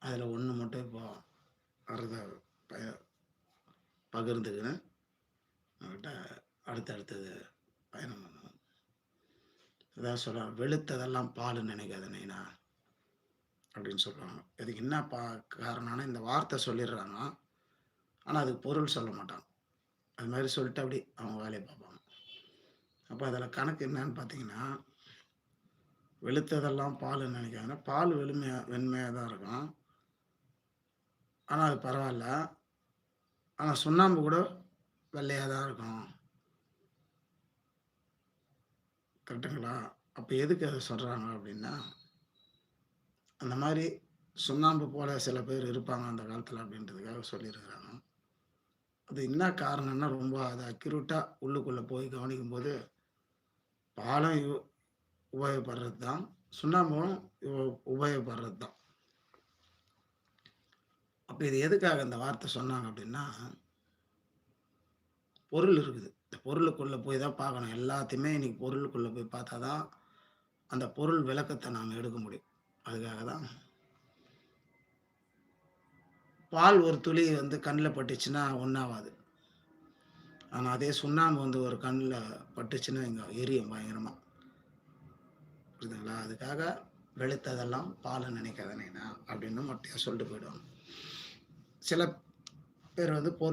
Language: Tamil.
அதில் ஒன்று மட்டும் இப்போ வரத ப பகிர்ந்துக்கிறேன். உங்கள்கிட்ட அடுத்தடுத்தது பயணம் பண்ணுவோம். அதான் சொல்கிறாங்க, வெளுத்ததெல்லாம் பாலுன்னு நினைக்காத நைனா அப்படின்னு சொல்கிறாங்க. இதுக்கு என்ன காரணம்னா, இந்த வார்த்தை சொல்லிடுறாங்க. ஆனால் அதுக்கு பொருள் சொல்ல மாட்டாங்க. அது மாதிரி சொல்லிட்டு அப்படி அவங்க வேலையை பார்ப்பாங்க. அப்போ அதில் கணக்கு என்னன்னு பார்த்தீங்கன்னா, வெளுத்ததெல்லாம் பாலுன்னு நினைக்காதுன்னா, பால் வெண்மையாக தான் இருக்கும். ஆனால் அது பரவாயில்ல. ஆனால் சுண்ணாம்பு கூட வெள்ளையா தான் இருக்கும். கரெக்ட்டுங்களா? அப்ப எதுக்கு அத சொல்றாங்க அப்டின்னா, அந்த மாரி சுண்ணாம்பு போல சில பேர் இருப்பாங்க அந்த காலத்துல அப்டின்றதுக்காக சொல்லியிருக்கிறாங்க. அது என்ன காரணம்னா, ரொம்ப அது அக்யூரேட்டா உள்ளுக்குள்ள போய் கவனிக்கும்போது, பாலும் உபயோகப்படுறது தான். சுண்ணாம்பும் உபயோகப்படுறது தான். அப்ப இது எதுக்காக இந்த வார்த்த சொன்னாங்க அப்டின்னா, பொருள் இருக்குது. இந்த பொருளுக்குள்ள போய் தான் பார்க்கணும். எல்லாத்தையுமே இன்னைக்கு பொருளுக்குள்ள போய் பார்த்தா தான், அந்த பொருள் விளக்கத்த நாம எடுக்க முடியும். அதுக்காக தான் பால் ஒரு துளி வந்து கண்ல பட்டுச்சுன்னா ஒண்ணும் ஆவாது. ஆனா அதே சுண்ணாம்பு வந்து ஒரு கண்ல பட்டுச்சுன்னு வைங்க, எரியும் பயங்கரமா. புரியுதுங்களா? அதுக்காக "வெளுத்ததெல்லாம் பாலுன்னு நினைக்காத நைனா" அப்படின்னு மொட்டையா சொல்லிட்டு போயிடுவாங்க. சில பேர் வந்து பொருள்